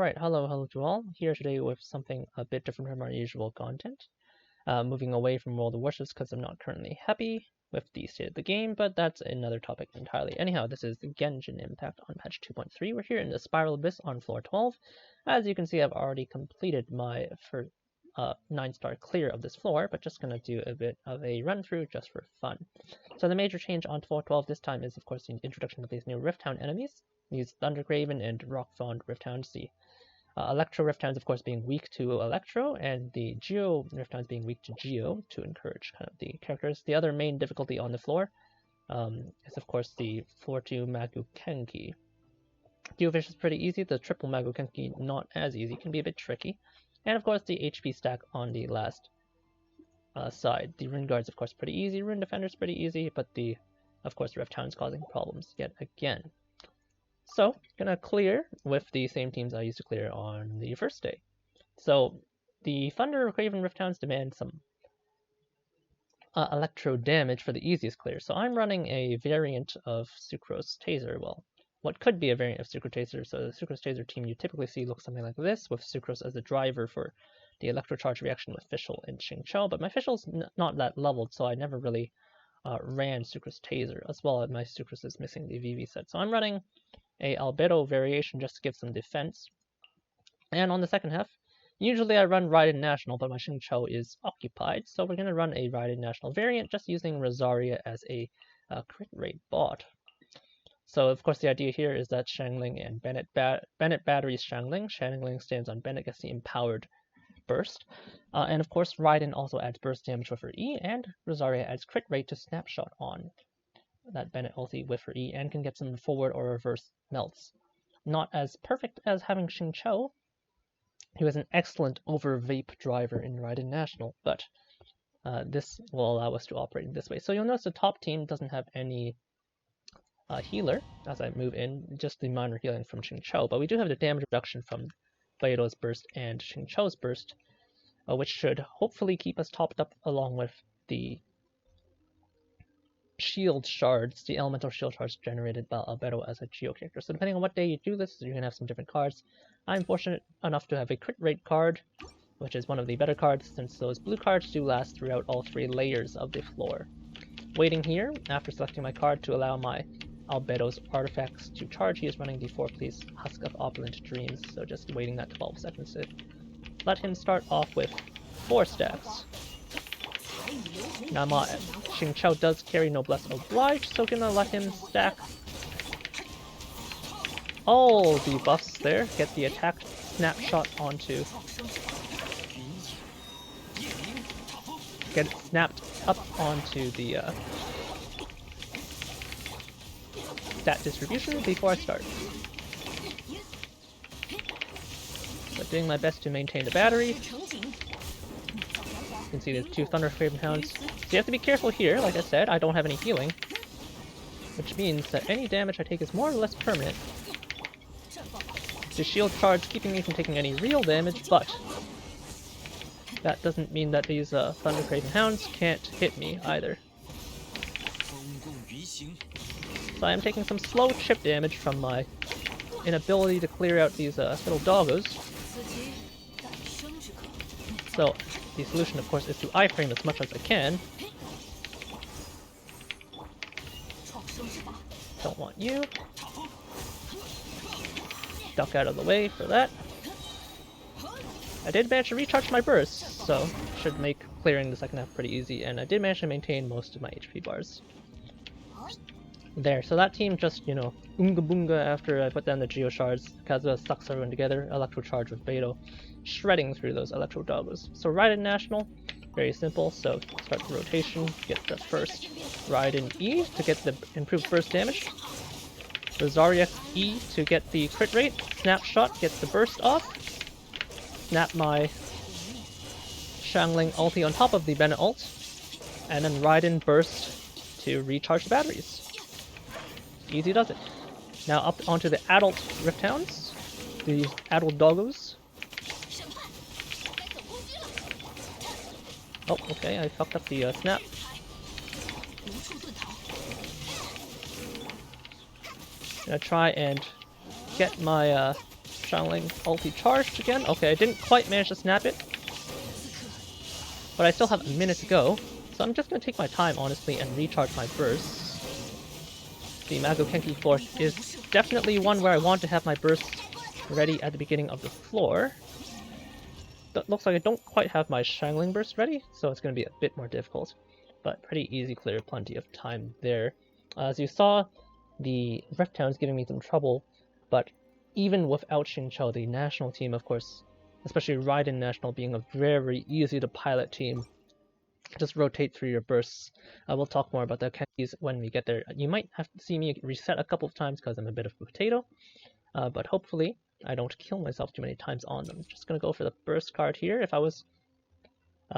Right, hello to all. Here today with something a bit different from our usual content. Moving away from World of Warships because I'm not currently happy with the state of the game, but that's another topic entirely. Anyhow, this is the Genshin Impact on patch 2.3. We're here in the Spiral Abyss on floor 12. As you can see, I've already completed my first 9-star clear of this floor, but just gonna do a bit of a run through just for fun. So the major change on floor 12 this time is, of course, the introduction of these new Rifthound enemies. These Thundergraven and Rockfawn Rifthounds, the Electro Rifthounds, of course, being weak to Electro, and the Geo Rifthounds being weak to Geo to encourage kind of the characters. The other main difficulty on the floor is, of course, the floor 2 Magukenki. Geofish is pretty easy. The triple Magukenki not as easy, can be a bit tricky. And of course, the HP stack on the last side. The Rune Guard's, of course, pretty easy. Rune Defender's pretty easy, but of course, the Rifthound's causing problems yet again. So, gonna clear with the same teams I used to clear on the first day. So, the Thundergraven Rifthounds demand some electro damage for the easiest clear. So I'm running a variant of Sucrose Taser. Well, what could be a variant of Sucrose Taser. So the Sucrose Taser team you typically see looks something like this, with Sucrose as the driver for the electrocharge reaction with Fischl and Xing. But my Fischl's not that leveled, so I never really ran Sucrose Taser, as well as my Sucrose is missing the VV set. So I'm running a Albedo variation just to give some defense. And on the second half, usually I run Raiden-National, but my Xing is occupied, so we're going to run a Raiden-National variant just using Rosaria as a crit rate bot. So of course the idea here is that Xiangling and Bennet batteries Xiangling. Xiangling stands on Bennet, gets the empowered burst. And of course Raiden also adds burst damage with her E, and Rosaria adds crit rate to snapshot on that Bennet ulti with her E, and can get some forward or reverse melts. Not as perfect as having Xing, who is an excellent over vape driver in Raiden-National, but this will allow us to operate in this way. So you'll notice the top team doesn't have any healer as I move in, just the minor healing from Xing, but we do have the damage reduction from Beidou's burst and Xing burst, which should hopefully keep us topped up along with the shield shards, the elemental shield shards generated by Albedo as a Geo character. So depending on what day you do this, you can have some different cards. I'm fortunate enough to have a crit rate card, which is one of the better cards, since those blue cards do last throughout all 3 layers of the floor. Waiting here, after selecting my card to allow my Albedo's artifacts to charge, he is running the 4-piece Husk of Opulent Dreams, so just waiting that 12 seconds to let him start off with 4 stacks. Now my Xing does carry Noblesse Obliged, so gonna let him stack all the buffs there, get the attack snapshot onto, get it snapped up onto the stat distribution before I start. So doing my best to maintain the battery. You can see there's 2 Thundergraven Hounds. So you have to be careful here. Like I said, I don't have any healing, which means that any damage I take is more or less permanent. The shield charge keeping me from taking any real damage, but that doesn't mean that these Thundergraven Hounds can't hit me either. So I am taking some slow chip damage from my inability to clear out these little doggos. So the solution, of course, is to iframe as much as I can. Don't want you. Duck out of the way for that. I did manage to recharge my burst, so should make clearing the second half pretty easy, and I did manage to maintain most of my HP bars. There, so that team just, you know, unga boonga after I put down the Geo Shards. Kazuha sucks everyone together, Electro Charge with Beidou, shredding through those Electro Doggos. So Raiden-National, very simple, so start the rotation, get the first Raiden E to get the improved burst damage. Rosaria E to get the crit rate, snapshot, gets the burst off. Snap my Xiangling ulti on top of the Bennet ult, and then Raiden burst to recharge the batteries. Easy does it. Now up onto the adult Rifthounds, the adult doggos. Oh, okay, I fucked up the snap. Gonna try and get my Xiangling ulti charged again. Okay, I didn't quite manage to snap it, but I still have a minute to go. So I'm just going to take my time, honestly, and recharge my bursts. The Magokenki floor is definitely one where I want to have my bursts ready at the beginning of the floor. That looks like I don't quite have my Xiangling burst ready, so it's going to be a bit more difficult. But pretty easy clear, plenty of time there. As you saw, the Rift Town is giving me some trouble, but even without Xingqiu, the national team, of course, especially Raiden-National being a very easy to pilot team, just rotate through your bursts. We'll talk more about the Kenkis when we get there. You might have to see me reset a couple of times because I'm a bit of a potato, but hopefully I don't kill myself too many times on them. Just gonna go for the burst card here. If I was,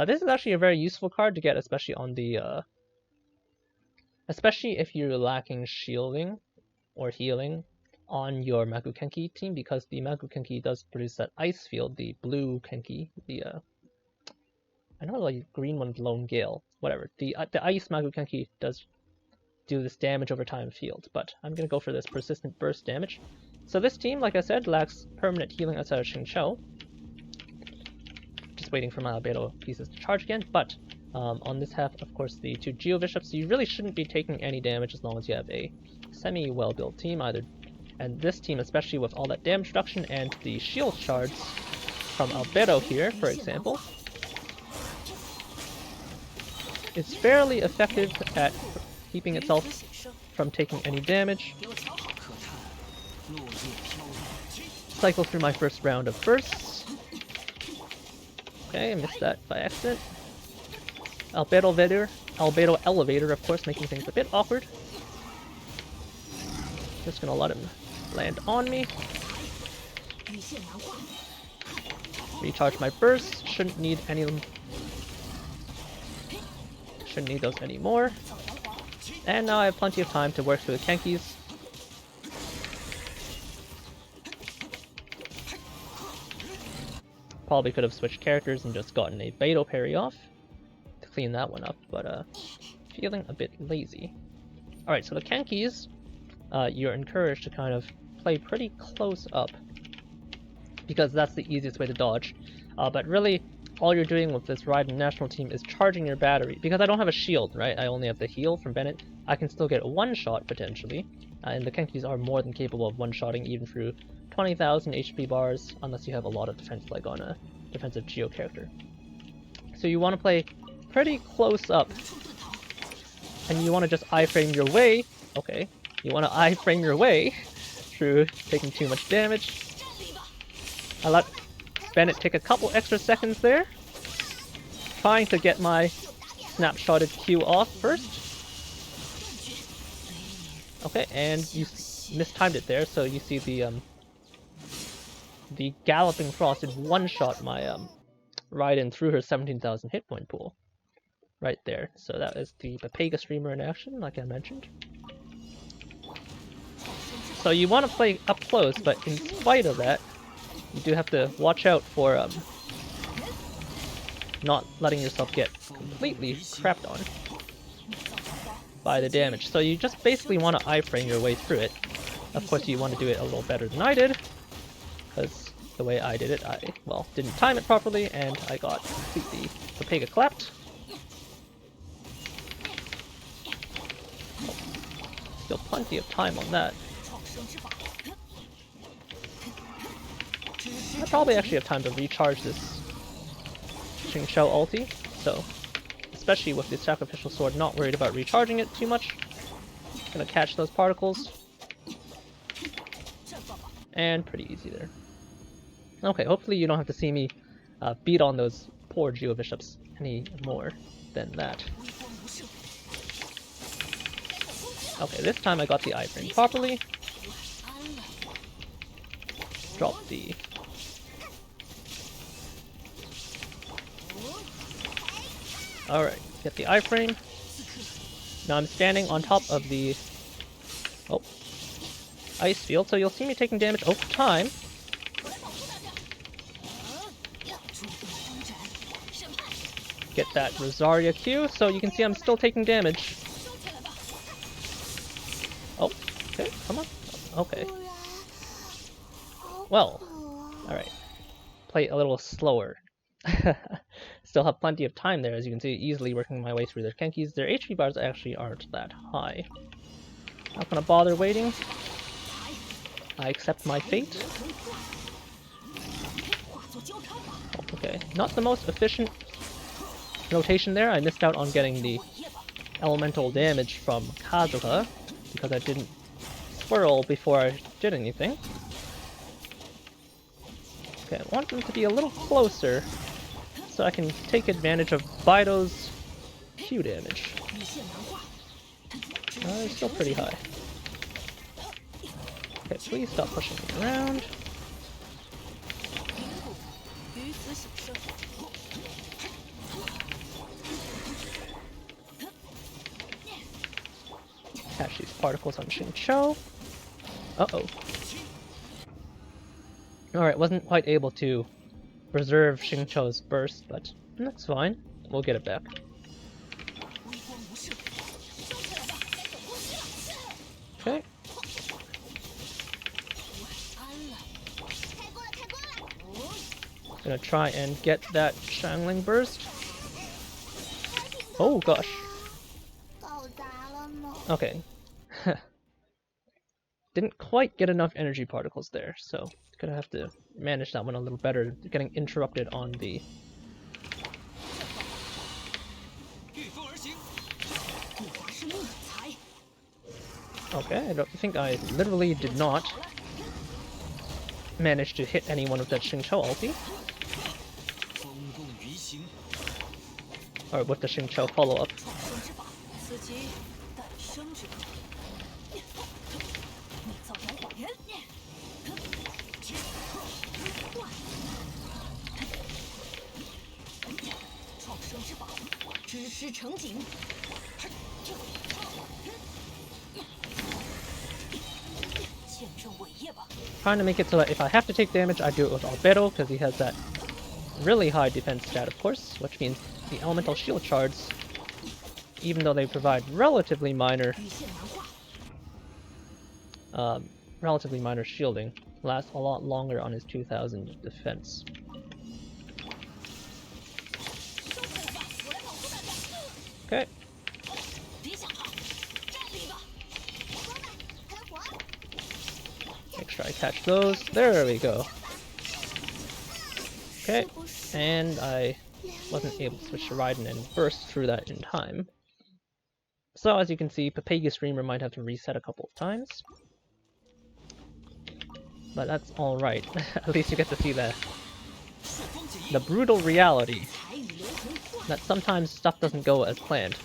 this is actually a very useful card to get, especially on the, especially if you're lacking shielding or healing on your Magokenki team, because the Magokenki does produce that ice field, the blue Kenki, the I know the green one's Lone Gale, whatever. The ice Magokenki does do this damage over time field, but I'm gonna go for this persistent burst damage. So this team, like I said, lacks permanent healing outside of Xingqiu. Just waiting for my Albedo pieces to charge again, but on this half, of course, the two Geo Bishops, you really shouldn't be taking any damage as long as you have a semi-well-built team, either. And this team, especially with all that damage reduction and the shield shards from Albedo here, for example, is fairly effective at keeping itself from taking any damage. Cycle through my first round of bursts. Okay, I missed that by accident. Albedo Elevator, of course, making things a bit awkward. Just gonna let him land on me. Recharge my bursts. Shouldn't need any of them. Shouldn't need those anymore. And now I have plenty of time to work through the Kenkis. Probably could have switched characters and just gotten a Beidou parry off to clean that one up, but feeling a bit lazy. Alright, so the Kenkis, you're encouraged to kind of play pretty close up, because that's the easiest way to dodge. But really, all you're doing with this Raiden-National team is charging your battery. Because I don't have a shield, right? I only have the heal from Bennet. I can still get a one-shot, potentially. And the Kenkis are more than capable of one-shotting even through 20,000 HP bars, unless you have a lot of defense, like on a defensive Geo character. So you want to play pretty close up. And you want to just iframe your way. Okay. You want to iframe your way through taking too much damage. I let Bennet take a couple extra seconds there, trying to get my snapshotted Q off first. Okay, and you mistimed it there, so you see the Galloping Frost did one-shot my Raiden through her 17,000 hit point pool. Right there. So that is the pepega streamer in action, like I mentioned. So you want to play up close, but in spite of that, you do have to watch out for not letting yourself get completely crapped on by the damage. So you just basically want to iframe your way through it. Of course, you want to do it a little better than I did, because the way I did it, I, well, didn't time it properly, and I got completely pepega clapped. Oh, still plenty of time on that. I probably actually have time to recharge this Xingqiu ulti, so especially with the sacrificial sword, not worried about recharging it too much. Gonna catch those particles. And pretty easy there. Okay, hopefully you don't have to see me beat on those poor Geo Bishops any more than that. Okay, this time I got the iframe properly. Drop the... Alright, get the iframe. Now I'm standing on top of the ice field, so you'll see me taking damage over time. Get that Rosaria Q, so you can see I'm still taking damage. Oh, okay, come on. Okay. Well, play a little slower. Still have plenty of time there, as you can see, easily working my way through their Kenkis. Their HP bars actually aren't that high. Not gonna bother waiting. I accept my fate. Okay, not the most efficient rotation there. I missed out on getting the elemental damage from Kazuha because I didn't swirl before I did anything. Okay, I want them to be a little closer so I can take advantage of Beidou's Q damage. It's still pretty high. Okay, please stop pushing me around. Catch these particles on Xing. Uh-oh. Alright, wasn't quite able to preserve Xingqiu's burst, but that's fine. We'll get it back. Okay. Gonna try and get that Xiangling burst. Oh gosh. Okay. Didn't quite get enough energy particles there, so gonna have to manage that one a little better. Getting interrupted on the... Okay, I don't think I literally did not manage to hit anyone with that Xingqiu ulti. Or with the Xingqiu follow-up. Trying to make it so that if I have to take damage, I do it with Albedo, because he has that really high defense stat, of course, which means the elemental shield shards, even though they provide relatively minor shielding, last a lot longer on his 2000 defense. Okay. Make sure I catch those. There we go. Okay, and I wasn't able to switch to Raiden and burst through that in time. So as you can see, Pepega Streamer might have to reset a couple of times. But that's alright. At least you get to see the brutal reality that sometimes stuff doesn't go as planned.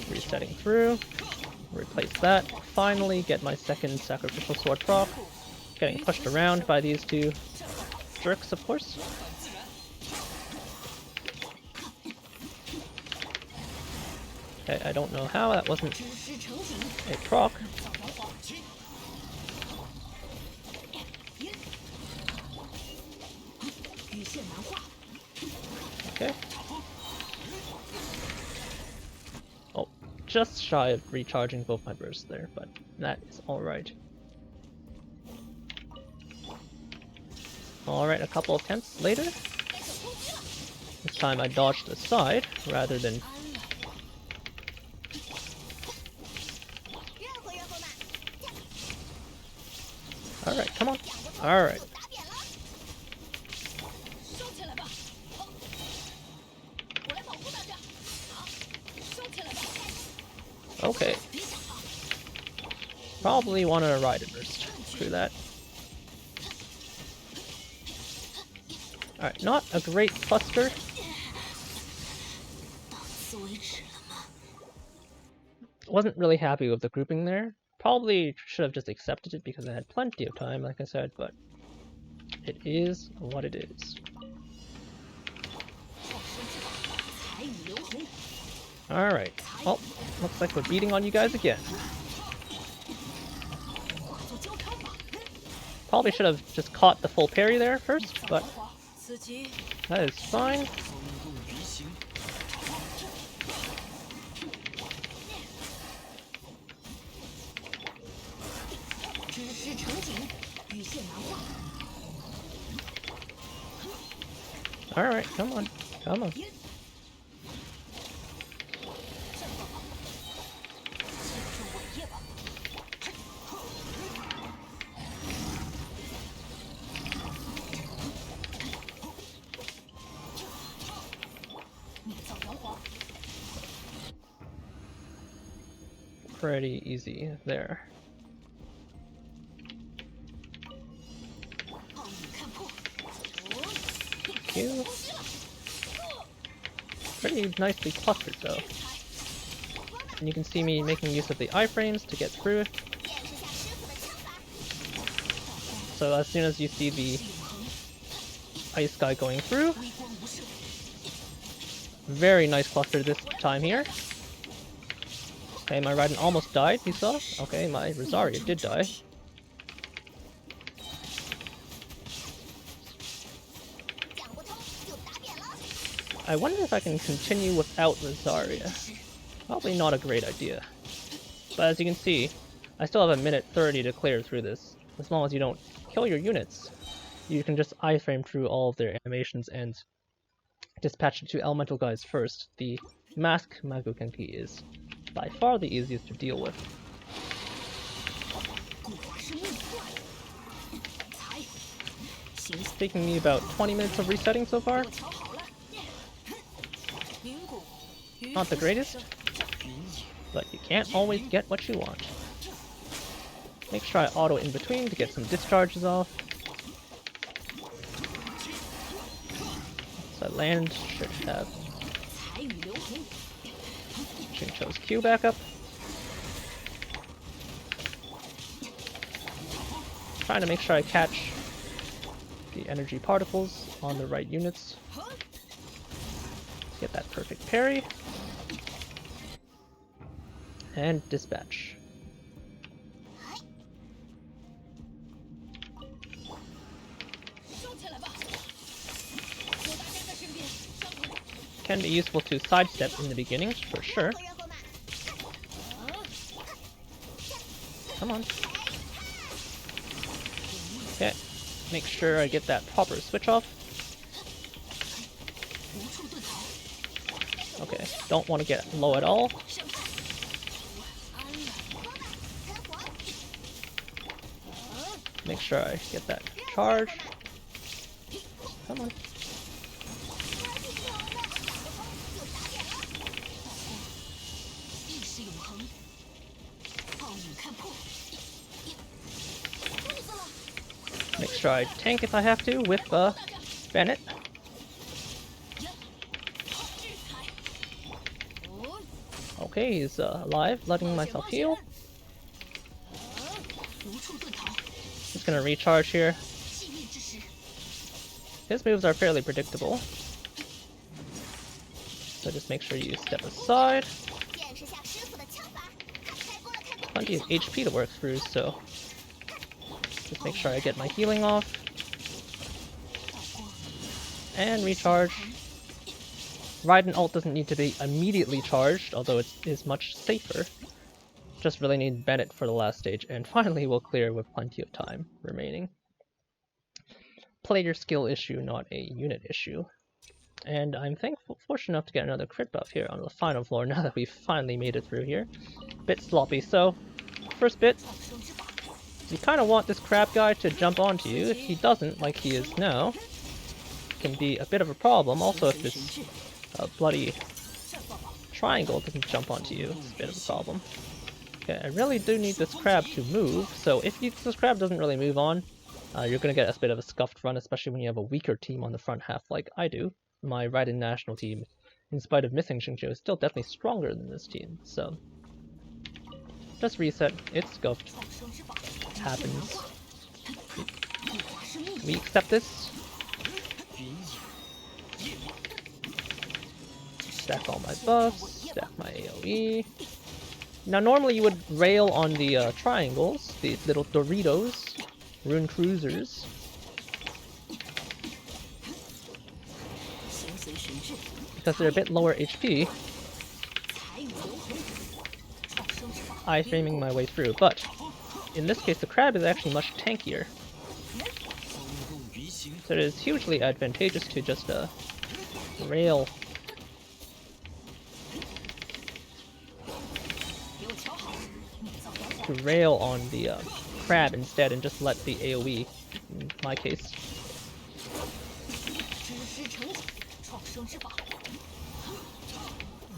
Resetting through. Replace that. Finally get my second sacrificial sword proc. Getting pushed around by these two jerks, of course. Okay, I don't know how that wasn't a proc. Okay. Oh, just shy of recharging both my bursts there, but that is alright. Alright, a couple of attempts later. This time I dodged aside rather than... Alright, come on. Alright. Okay. Probably want to ride a burst through that. Alright, not a great cluster. Wasn't really happy with the grouping there. Probably should have just accepted it because I had plenty of time, like I said, but it is what it is. Alright, well, looks like we're beating on you guys again. Probably should have just caught the full parry there first, but that is fine. Alright, come on. Come on. Pretty easy there. Q. Pretty nicely clustered though. And you can see me making use of the iframes to get through. So as soon as you see the ice guy going through, very nice cluster this time here. Okay, my Raiden almost died, you saw? Okay, my Rosaria did die. I wonder if I can continue without Rosaria. Probably not a great idea. But as you can see, I still have a minute 30 to clear through this. As long as you don't kill your units, you can just iframe through all of their animations and dispatch the two elemental guys first. The Mask Magokenki is by far the easiest to deal with. It's taking me about 20 minutes of resetting so far. Not the greatest, but you can't always get what you want. Make sure I auto in between to get some discharges off. So I land, should have Xing's Q back up. Trying to make sure I catch the energy particles on the right units. Get that perfect parry. And dispatch. Can be useful to sidestep in the beginning, for sure. Come on. Okay, make sure I get that proper switch off. Okay, don't want to get low at all. Make sure I get that charge. Come on. Make sure I tank if I have to with Bennet. Okay, he's alive, letting myself heal. Just gonna recharge here. His moves are fairly predictable. So just make sure you step aside. Plenty of HP to work through, so just make sure I get my healing off. And recharge. Raiden ult doesn't need to be immediately charged, although it is much safer. Just really need Bennet for the last stage, and finally we'll clear with plenty of time remaining. Player skill issue, not a unit issue. And I'm fortunate enough to get another crit buff here on the final floor now that we've finally made it through here. Bit sloppy, so first bit, you kind of want this crab guy to jump onto you. If he doesn't, like he is now, it can be a bit of a problem. Also, if this bloody triangle doesn't jump onto you, it's a bit of a problem. Okay, I really do need this crab to move, so if this crab doesn't really move on, you're going to get a bit of a scuffed run, especially when you have a weaker team on the front half like I do. My Raiden-National team, in spite of missing Xing, is still definitely stronger than this team, so just reset, it's scuffed. Happens. We accept this. Stack all my buffs, stack my AoE. Now normally you would rail on the triangles, the little Doritos, rune cruisers. Because they're a bit lower HP. iframing my way through, but in this case the crab is actually much tankier. So it is hugely advantageous to just rail on the crab instead and just let the AoE, in my case.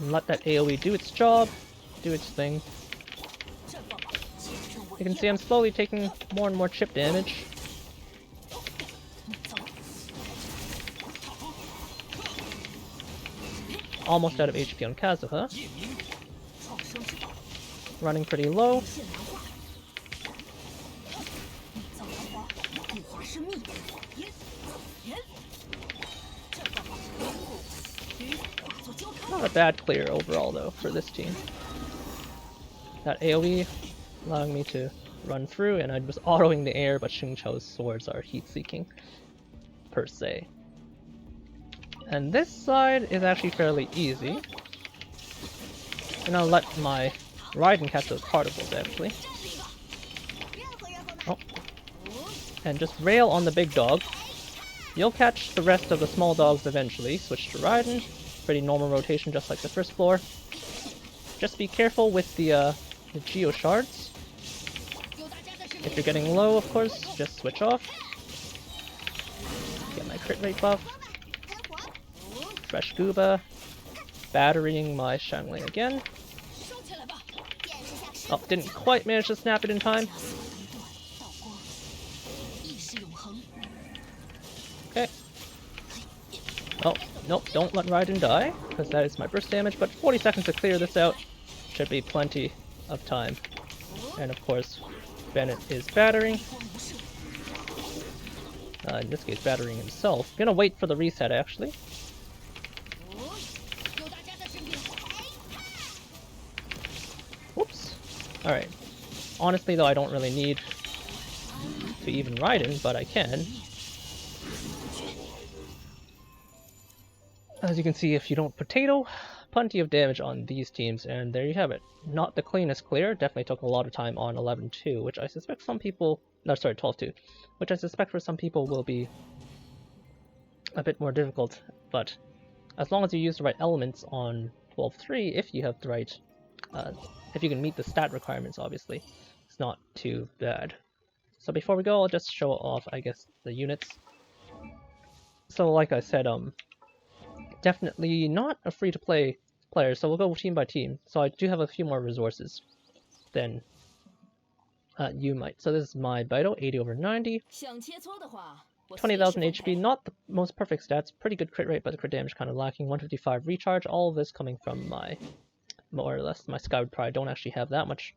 And let that AoE do its job, do its thing. You can see I'm slowly taking more and more chip damage. Almost out of HP on Kazuha. Running pretty low. Not a bad clear overall though for this team. That AoE allowing me to run through, and I was autoing the air, but Xingqiu's swords are heat-seeking per se. And this side is actually fairly easy. And I'll let my Raiden catch those particles actually. Oh. And just rail on the big dog. You'll catch the rest of the small dogs eventually. Switch to Raiden. Pretty normal rotation just like the first floor. Just be careful with the Geo shards. If you're getting low, of course, just switch off. Get my crit rate buff. Fresh Gooba. Batterying my Xiangling again. Oh, didn't quite manage to snap it in time. Okay. Oh, nope, don't let Raiden die, because that is my burst damage, but 40 seconds to clear this out should be plenty of time. And of course, Bennet is battering. In this case, battering himself. Gonna wait for the reset, actually. Whoops. Alright. Honestly, though, I don't really need to even Raiden, but I can. As you can see, if you don't potato, plenty of damage on these teams, and there you have it. Not the cleanest clear, definitely took a lot of time on 11-2, which I suspect some people... No, sorry, 12-2. Which I suspect for some people will be a bit more difficult, but as long as you use the right elements on 12-3, if you have the right... if you can meet the stat requirements, obviously, it's not too bad. So before we go, I'll just show off, I guess, the units. So like I said, definitely not a free-to-play player, so we'll go team by team. So I do have a few more resources than you might. So this is my Beidou, 80/90. 20,000 HP, not the most perfect stats, pretty good crit rate, but the crit damage kind of lacking. 155 recharge, all of this coming from my, more or less, my Skyward Pride. Don't actually have that much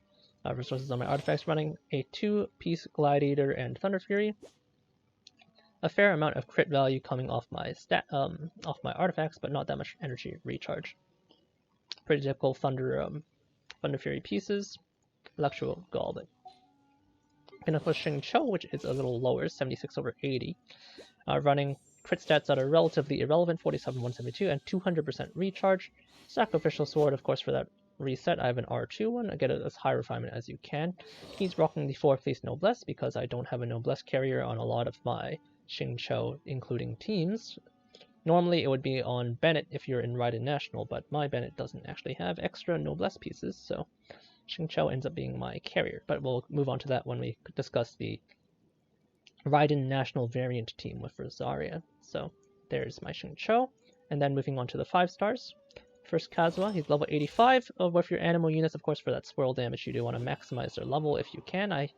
resources on my artifacts. Running a 2-piece Gladiator and Thunder Fury. A fair amount of crit value coming off my off my artifacts, but not that much energy recharge. Pretty typical Thunder Fury pieces. Electro Goblet. Gonna push Xingqiu, which is a little lower, 76/80. Running crit stats that are relatively irrelevant, 47/172, and 200% recharge. Sacrificial Sword, of course, for that reset. I have an R2 one. I get it as high refinement as you can. He's rocking the 4-piece Noblesse because I don't have a Noblesse carrier on a lot of my Xingqiu, including teams. Normally it would be on Bennet if you're in Raiden-National, but my Bennet doesn't actually have extra Noblesse pieces, so Xingqiu ends up being my carrier. But we'll move on to that when we discuss the Raiden-National variant team with Rosaria. So there's my Xingqiu, and then moving on to the 5 stars. First Kazuha, he's level 85. With your animal units, of course, for that swirl damage, you do want to maximize their level if you can. I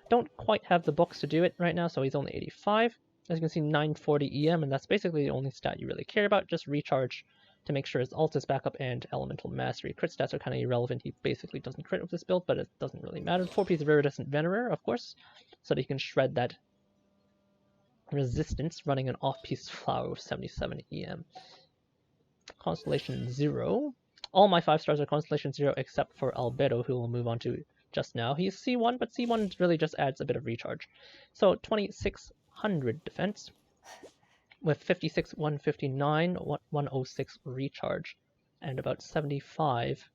don't quite have the books to do it right now, so he's only 85. As you can see, 940 EM, and that's basically the only stat you really care about. Just recharge to make sure his ult is back up and elemental mastery. Crit stats are kind of irrelevant. He basically doesn't crit with this build, but it doesn't really matter. 4-piece Viridescent Venerer, of course, so that he can shred that resistance, running an off-piece Flower with 77 EM. Constellation 0. All my 5 stars are Constellation 0 except for Albedo, who we'll move on to just now. He's C1, but C1 really just adds a bit of recharge. So 2600 defense with 56, 159, 106 recharge, and about 75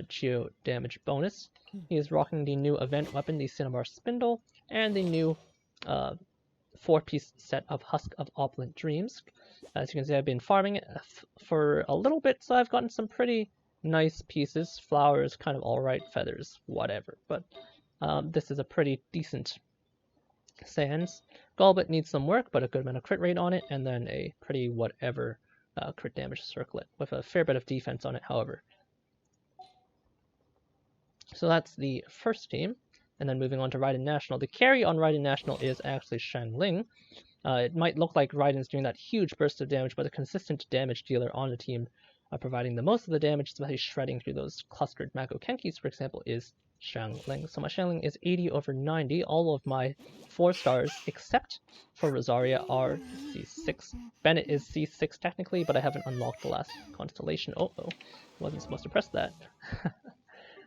geo damage bonus. He is rocking the new event weapon, the Cinnabar Spindle, and the new 4-piece set of Husk of Opulent Dreams. As you can see, I've been farming it for a little bit, so I've gotten some pretty nice pieces. Flowers, kind of alright, feathers, whatever. But this is a pretty decent Sans. Goblet needs some work, but a good amount of crit rate on it, and then a pretty whatever crit damage circlet, with a fair bit of defense on it, however. So that's the first team. And then moving on to Raiden-National. The carry on Raiden-National is actually Xiangling. It might look like Raiden's doing that huge burst of damage, but the consistent damage dealer on the team providing the most of the damage, especially shredding through those clustered Mako Kenkis, for example, is Xiangling. So my Xiangling is 80/90. All of my 4 stars, except for Rosaria, are C6. Bennet is C6 technically, but I haven't unlocked the last constellation. Uh-oh, wasn't supposed to press that.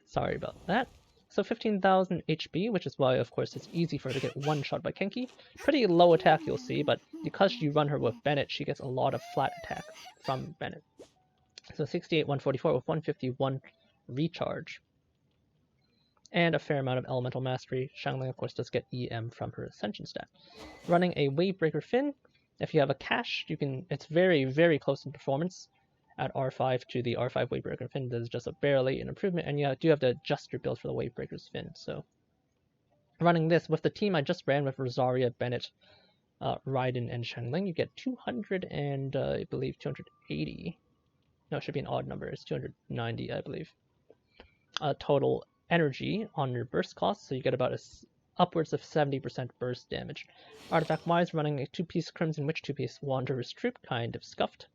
Sorry about that. So 15,000 HP, which is why, of course, it's easy for her to get one shot by Kenki. Pretty low attack, you'll see, but because you run her with Bennet, she gets a lot of flat attack from Bennet. So 68, 144 with 151 recharge. And a fair amount of elemental mastery. Xiangling, of course, does get EM from her Ascension stat. Running a Wavebreaker Fin. If you have a cache, you can. It's very, very close in performance. At R5 to the R5 Wavebreaker Fin, there's just a barely an improvement, and you do have to adjust your build for the Wavebreaker's Fin. So, running this with the team I just ran with Rosaria, Bennet, Raiden, and Xiangling, you get 200 and I believe 280. No, it should be an odd number. It's 290, I believe. Total energy on your burst cost, so you get about upwards of 70% burst damage. Artifact-wise, running a 2-piece Crimson Witch, 2-piece Wanderer's Troop, kind of scuffed.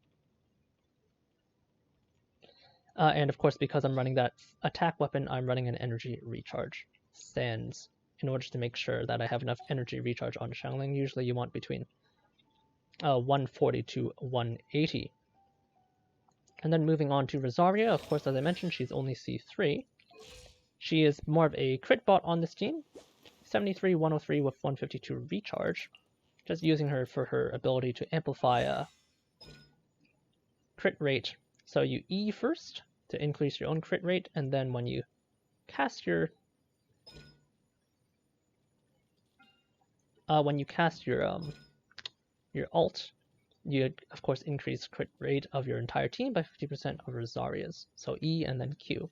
And of course, because I'm running that attack weapon, I'm running an energy recharge Sans in order to make sure that I have enough energy recharge on Xiangling. Usually you want between 140 to 180. And then moving on to Rosaria, of course, as I mentioned, she's only C3. She is more of a crit bot on this team. 73, 103 with 152 recharge. Just using her for her ability to amplify a crit rate. So you E first to increase your own crit rate, and then when you cast your ult, you of course increase crit rate of your entire team by 50% of Rosaria's. So E and then Q.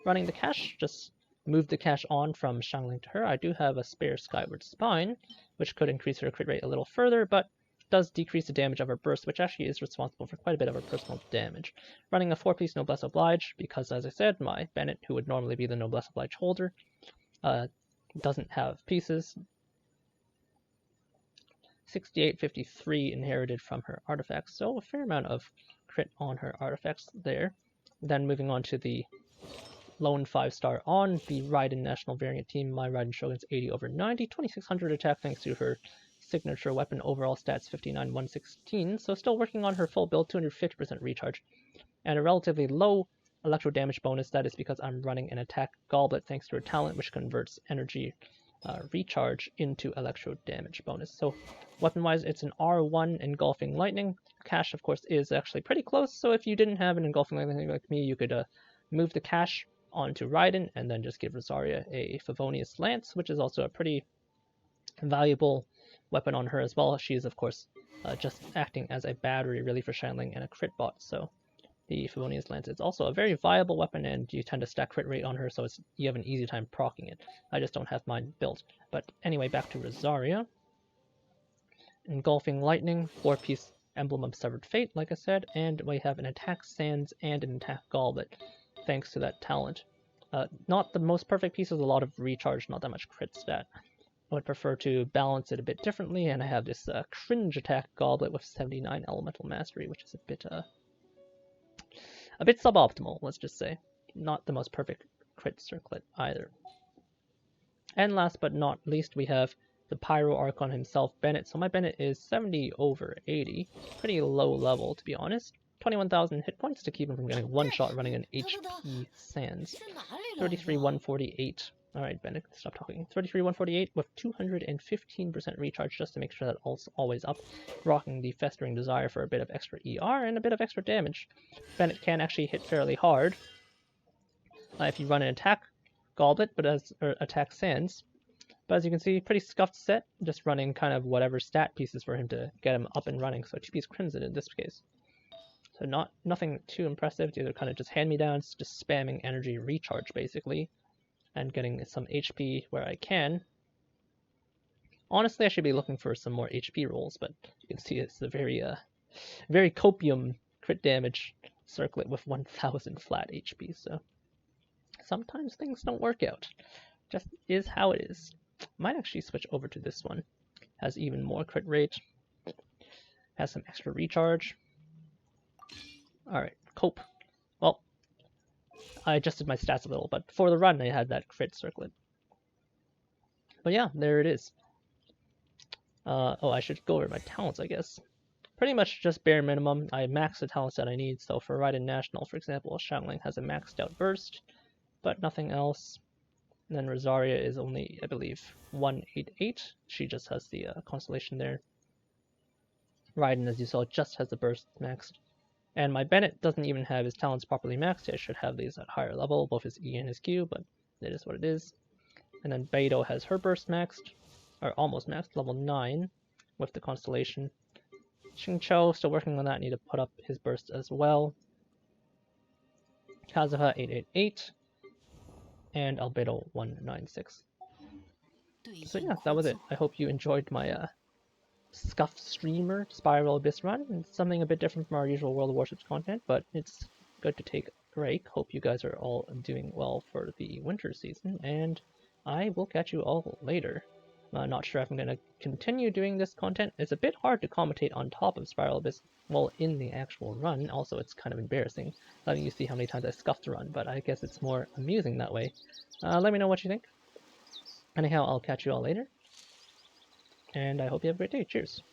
Running the cache, just move the cache on from Xiangling to her. I do have a spare Skyward Spine, which could increase her crit rate a little further, but does decrease the damage of her burst, which actually is responsible for quite a bit of her personal damage. Running a 4-piece Noblesse Oblige, because as I said, my Bennet, who would normally be the Noblesse Oblige holder, doesn't have pieces. 6853 inherited from her artifacts, so a fair amount of crit on her artifacts there. Then moving on to the lone 5-star on the Raiden-National variant team, my Raiden Shogun's 80/90, 2600 attack thanks to her signature weapon, overall stats 59, 116, so still working on her full build, 250% recharge, and a relatively low electro damage bonus. That is because I'm running an attack goblet thanks to her talent, which converts energy recharge into electro damage bonus. So weapon-wise, it's an R1 Engulfing Lightning. Cache, of course, is actually pretty close, so if you didn't have an Engulfing Lightning like me, you could move the cache onto Raiden and then just give Rosaria a Favonius Lance, which is also a pretty valuable weapon on her as well. She is, of course, just acting as a battery really for Xiangling and a crit bot, so the Favonius Lance is also a very viable weapon, and you tend to stack crit rate on her, so you have an easy time proccing it. I just don't have mine built. But anyway, back to Rosaria. Engulfing Lightning, 4-piece Emblem of Severed Fate, like I said, and we have an attack Sans and an attack Goblet, thanks to that talent. Not the most perfect pieces, a lot of recharge, not that much crit stat. I would prefer to balance it a bit differently, and I have this cringe attack Goblet with 79 elemental mastery, which is a bit suboptimal, let's just say. Not the most perfect crit circlet either. And last but not least, we have the Pyro Archon himself, Bennet. So my Bennet is 70/80, pretty low level to be honest. 21,000 hit points to keep him from getting one shot running an HP Sans. 33/148. Alright, Bennet, stop talking. 33/148 with 215% recharge just to make sure that ult's always up. Rocking the Festering Desire for a bit of extra ER and a bit of extra damage. Bennet can actually hit fairly hard. if you run an attack Goblet, or attack Sands. But as you can see, pretty scuffed set, just running kind of whatever stat pieces for him to get him up and running. So HP's Crimson in this case. So nothing too impressive. These are kind of just hand-me-downs, just spamming energy recharge basically, and getting some HP where I can. Honestly, I should be looking for some more HP rolls, but you can see it's a very copium crit damage circlet with 1000 flat HP. So sometimes things don't work out. Just is how it is. Might actually switch over to this one. Has even more crit rate. Has some extra recharge. Alright, cope. Well, I adjusted my stats a little, but for the run I had that crit circlet. But yeah, there it is. I should go over my talents, I guess. Pretty much just bare minimum. I maxed the talents that I need, so for Raiden-National, for example, Xiangling has a maxed out burst, but nothing else. And then Rosaria is only, I believe, 188. She just has the constellation there. Raiden, as you saw, just has the burst maxed. And my Bennet doesn't even have his talents properly maxed. I should have these at higher level, both his E and his Q, but it is what it is. And then Beidou has her burst maxed, or almost maxed, level 9, with the constellation. Xing still working on that, need to put up his burst as well. Kazuha 888. And Albedo 196. So yeah, that was it. I hope you enjoyed my scuffed streamer Spiral Abyss run. It's something a bit different from our usual World of Warships content, but it's good to take a break. Hope you guys are all doing well for the winter season, and I will catch you all later. I'm not sure if I'm going to continue doing this content. It's a bit hard to commentate on top of Spiral Abyss while in the actual run. Also, it's kind of embarrassing letting you see how many times I scuffed the run, but I guess it's more amusing that way. Let me know what you think. Anyhow, I'll catch you all later, and I hope you have a great day. Cheers.